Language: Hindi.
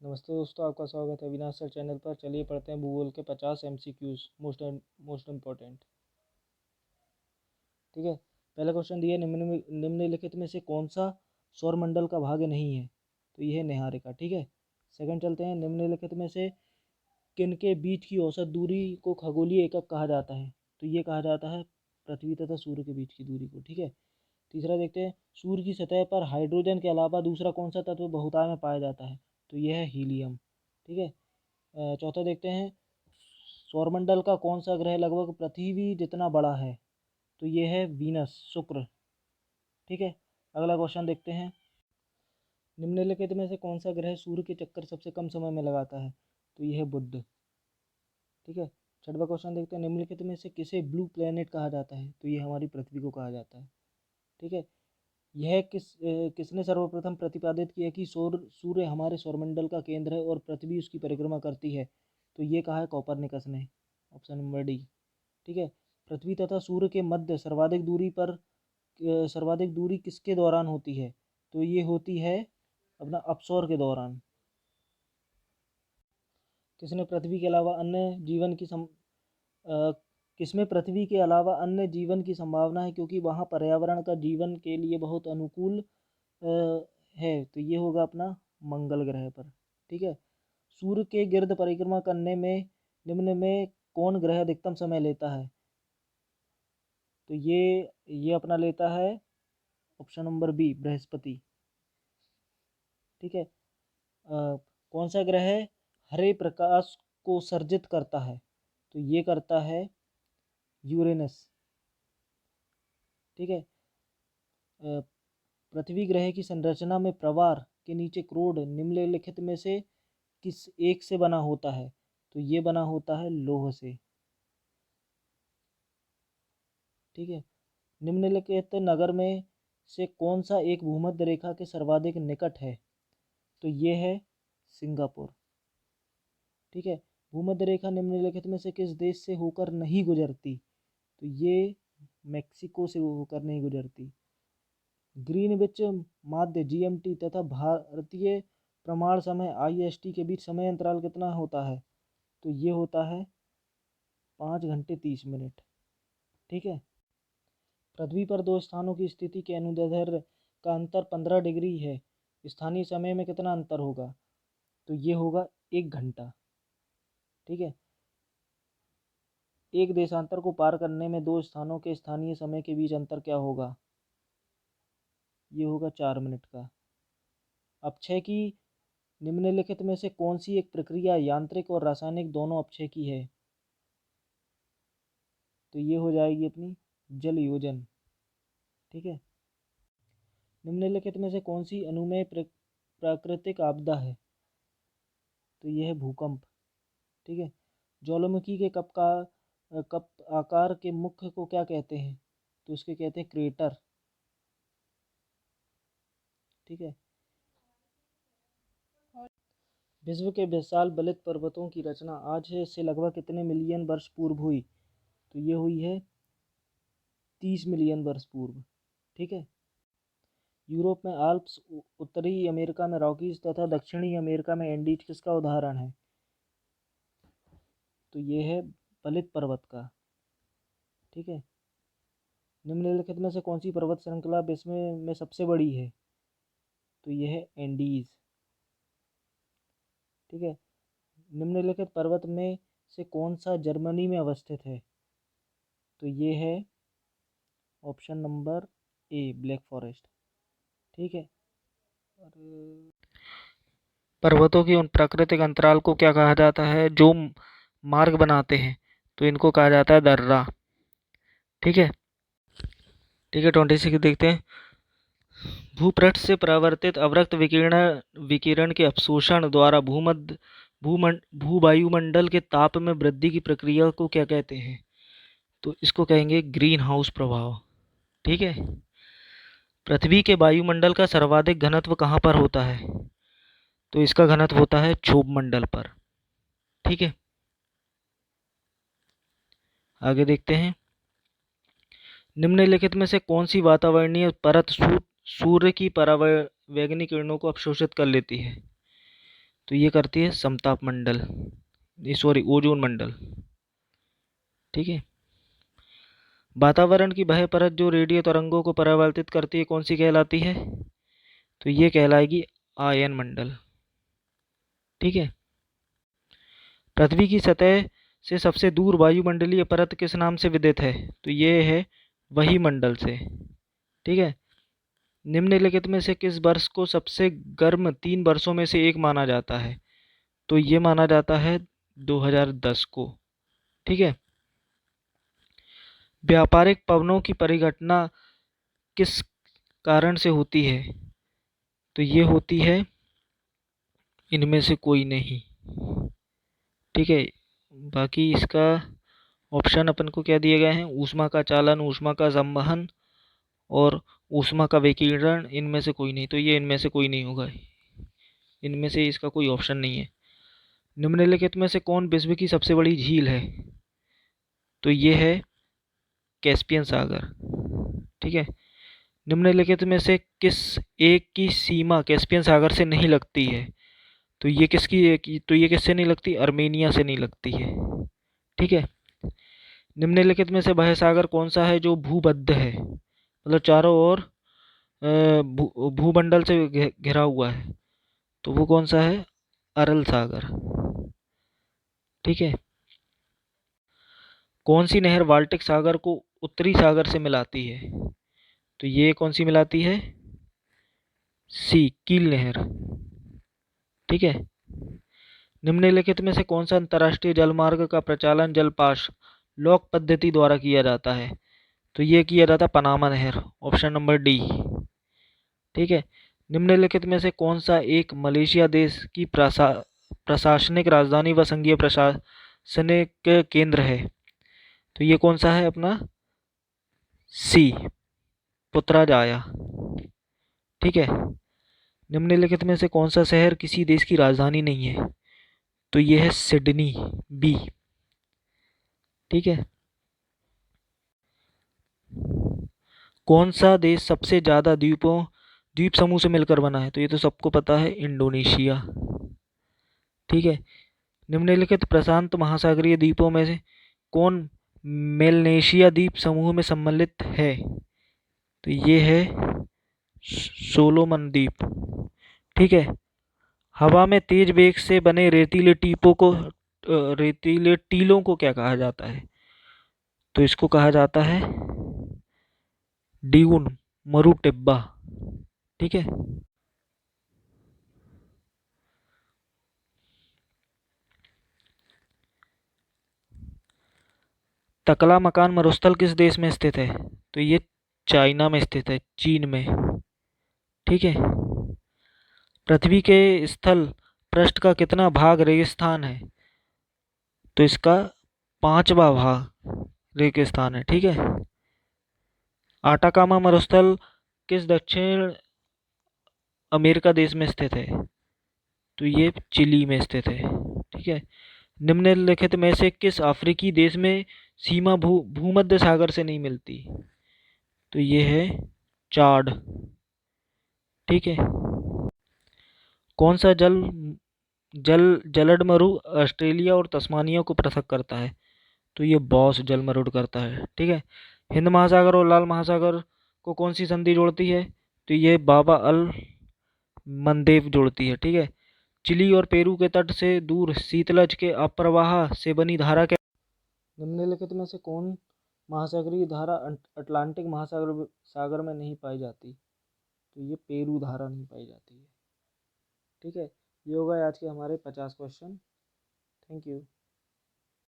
नमस्ते दोस्तों, आपका स्वागत है अविनाश सर चैनल पर। चलिए पढ़ते हैं भूगोल के 50 MCQs मोस्ट इम्पोर्टेंट। ठीक है, पहला क्वेश्चन दिया, निम्नलिखित में से कौन सा सौरमंडल का भाग नहीं है? तो यह है निहारिका। ठीक है, सेकंड चलते हैं, निम्नलिखित में से किन के बीच की औसत दूरी को खगोलीय एकक कहा जाता है? तो ये कहा जाता है पृथ्वी तथा सूर्य के बीच की दूरी को। ठीक है, तीसरा देखते हैं, सूर्य की सतह पर हाइड्रोजन के अलावा दूसरा कौन सा तत्व बहुतायत में पाया जाता है? तो यह है हीलियम। ठीक है, चौथा देखते हैं, सौरमंडल का कौन सा ग्रह लगभग पृथ्वी जितना बड़ा है? तो ये है वीनस, शुक्र। ठीक है, अगला क्वेश्चन देखते हैं, निम्नलिखित में से कौन सा ग्रह सूर्य के चक्कर सबसे कम समय में लगाता है? तो यह है बुध। ठीक है, छठवां क्वेश्चन देखते हैं, निम्नलिखित में से किसे ब्लू प्लेनेट कहा जाता है? तो ये हमारी पृथ्वी को कहा जाता है। ठीक है, यह किसने सर्वप्रथम प्रतिपादित किया कि सूर्य हमारे सौरमंडल का केंद्र है और पृथ्वी उसकी परिक्रमा करती है? तो ये कहा है कोपरनिकस ने, ऑप्शन नंबर डी। ठीक है, पृथ्वी तथा सूर्य के मध्य सर्वाधिक दूरी किसके दौरान होती है? तो ये होती है अपना अपसौर के दौरान। किसने पृथ्वी के अलावा अन्य जीवन की किसमें पृथ्वी के अलावा अन्य जीवन की संभावना है क्योंकि वहाँ पर्यावरण का जीवन के लिए बहुत अनुकूल है? तो ये होगा अपना मंगल ग्रह पर। ठीक है, सूर्य के गिर्द परिक्रमा करने में निम्न में कौन ग्रह अधिकतम समय लेता है? तो ये अपना लेता है ऑप्शन नंबर बी, बृहस्पति। ठीक है, कौन सा ग्रह हरे प्रकाश को सर्जित करता है? तो ये करता है यूरेनस। ठीक है, पृथ्वी ग्रह की संरचना में प्रवार के नीचे क्रोड निम्नलिखित में से किस एक से बना होता है? तो ये बना होता है लौह से। ठीक है, निम्नलिखित नगर में से कौन सा एक भूमध्य रेखा के सर्वाधिक निकट है? तो ये है सिंगापुर। ठीक है, भूमध्य रेखा निम्नलिखित में से किस देश से होकर नहीं गुजरती? तो ये मेक्सिको से होकर नहीं गुजरती। ग्रीनविच माध्य GMT तथा भारतीय प्रमाण समय IST के बीच समय अंतराल कितना होता है? तो ये होता है 5 घंटे 30 मिनट। ठीक है, पृथ्वी पर दो स्थानों की स्थिति के अनुदैर्ध्य का अंतर 15 डिग्री है, स्थानीय समय में कितना अंतर होगा? तो ये होगा 1 घंटा। ठीक है, एक देशांतर को पार करने में दो स्थानों के स्थानीय समय के बीच अंतर क्या होगा? ये होगा 4 मिनट का। अपक्षय की निम्नलिखित में से कौन सी एक प्रक्रिया यांत्रिक और रासायनिक दोनों अपक्षय की है? तो ये हो जाएगी अपनी जल योजन। ठीक है, निम्नलिखित में से कौन सी अनुमेय प्राकृतिक आपदा है? तो यह है भूकंप। ठीक है, ज्वालामुखी के कप आकार के मुख्य को क्या कहते हैं? तो इसके कहते हैं क्रेटर। ठीक है, विश्व के विशाल बलित पर्वतों की रचना आज से लगभग कितने मिलियन वर्ष पूर्व हुई? तो ये हुई है 30 मिलियन वर्ष पूर्व। ठीक है, यूरोप में आल्प्स, उत्तरी अमेरिका में रॉकीज तथा दक्षिणी अमेरिका में एंडीज किसका उदाहरण है? तो ये है बलित पर्वत का। ठीक है, निम्नलिखित में से कौन सी पर्वत श्रृंखला विश्व में सबसे बड़ी है? तो यह है एंडीज। ठीक है, निम्नलिखित पर्वत में से कौन सा जर्मनी में अवस्थित है? तो ये है option number A, black forest. ठीक है, पर्वतों की उन प्राकृतिक अंतराल को क्या कहा जाता है जो मार्ग बनाते हैं? तो इनको कहा जाता है दर्रा। ठीक है, 26 देखते हैं, भूपृष्ठ से परावर्तित अवरक्त विकिरण के अवशोषण द्वारा भूवायुमंडल के ताप में वृद्धि की प्रक्रिया को क्या कहते हैं? तो इसको कहेंगे ग्रीन हाउस प्रभाव। ठीक है, पृथ्वी के वायुमंडल का सर्वाधिक घनत्व कहाँ पर होता है? तो इसका घनत्व होता है क्षोभ मंडल पर। ठीक है, आगे देखते हैं, निम्नलिखित में से कौन सी वातावरणीय परत सूर्य की परावैंगनी किरणों को अवशोषित कर लेती है? तो ये करती है समताप मंडल, सॉरी ओजोन मंडल। ठीक है। वातावरण की वह परत जो रेडियो तरंगों को परावर्तित करती है कौन सी कहलाती है? तो ये कहलाएगी आयन मंडल। ठीक है। पृथ्वी की सतह से सबसे दूर वायुमंडलीय परत किस नाम से विदित है? तो ये है वही मंडल से। ठीक है। निम्नलिखित में से किस वर्ष को सबसे गर्म 3 वर्षों में से एक माना जाता है? तो ये माना जाता है 2010 को। ठीक है। व्यापारिक पवनों की परिघटना किस कारण से होती है? तो ये होती है इनमें से कोई नहीं। ठीक है। बाकी इसका ऑप्शन अपन को क्या दिए गए हैं? ऊष्मा का चालन, ऊष्मा का संवहन और ऊष्मा का विकिरण। इनमें से कोई नहीं, तो ये इनमें से कोई नहीं होगा, इनमें से इसका कोई ऑप्शन नहीं है। निम्नलिखित में से कौन विश्व की सबसे बड़ी झील है? तो ये है कैस्पियन सागर। ठीक है। निम्नलिखित में से किस एक की सीमा कैस्पियन सागर से नहीं लगती है? तो ये किससे नहीं लगती? अर्मेनिया से नहीं लगती है। ठीक है। निम्नलिखित में से वह सागर कौन सा है जो भूबद्ध है, मतलब चारों ओर भूमंडल से घिरा हुआ है? तो वो कौन सा है? अरल सागर। ठीक है। कौन सी नहर बाल्टिक सागर को उत्तरी सागर से मिलाती है? तो ये कौन सी मिलाती है? सी, कील नहर। ठीक है। निम्नलिखित में से कौन सा अंतर्राष्ट्रीय जलमार्ग का प्रचालन जलपाश लॉक पद्धति द्वारा किया जाता है? तो ये किया जाता है पनामा नहर, ऑप्शन नंबर डी। ठीक है। निम्नलिखित में से कौन सा एक मलेशिया देश की प्रशासनिक राजधानी व संघीय प्रशासनिक केंद्र है? तो ये कौन सा है अपना? सी, पुत्रजाया। ठीक है। निम्नलिखित में से कौन सा शहर किसी देश की राजधानी नहीं है? तो ये है सिडनी, बी। ठीक है। कौन सा देश सबसे ज्यादा द्वीप समूह से मिलकर बना है? तो ये तो सबको पता है, इंडोनेशिया। ठीक है। निम्नलिखित प्रशांत महासागरीय द्वीपों में से कौन मेलनेशिया द्वीप समूह में सम्मिलित है? तो ये है सोलोमन द्वीप। ठीक है। हवा में तेज वेग से बने रेतीले टीलों को क्या कहा जाता है? तो इसको कहा जाता है ड्यून, मरु टिब्बा। ठीक है। तकला मकान मरुस्थल किस देश में स्थित है? तो ये चाइना में स्थित है, चीन में। ठीक है। पृथ्वी के स्थल पृष्ठ का कितना भाग रेगिस्तान है? तो इसका 5वां भाग रेगिस्तान है। ठीक है। आटाकामा मरुस्थल किस दक्षिण अमेरिका देश में स्थित है? तो ये चिली में स्थित है। ठीक है। निम्नलिखित में से किस अफ्रीकी देश में सीमा भूमध्य सागर से नहीं मिलती? तो ये है चाड। ठीक है। कौन सा जलडमरु ऑस्ट्रेलिया और तस्मानिया को पृथक करता है? तो ये बॉस जलमरुड़ करता है। ठीक है। हिंद महासागर और लाल महासागर को कौन सी संधि जोड़ती है? तो ये बाबा अल मंदेव जोड़ती है। ठीक है। चिली और पेरू के तट से दूर शीतलज के अप्रवाह से बनी धारा क्या? निम्नलिखित में से कौन महासागरीय धारा अटलांटिक सागर में नहीं पाई जाती? तो ये पेरू धारा नहीं पाई जाती है। ठीक है। ये हो गए आज के हमारे 50 क्वेश्चन। Thank you.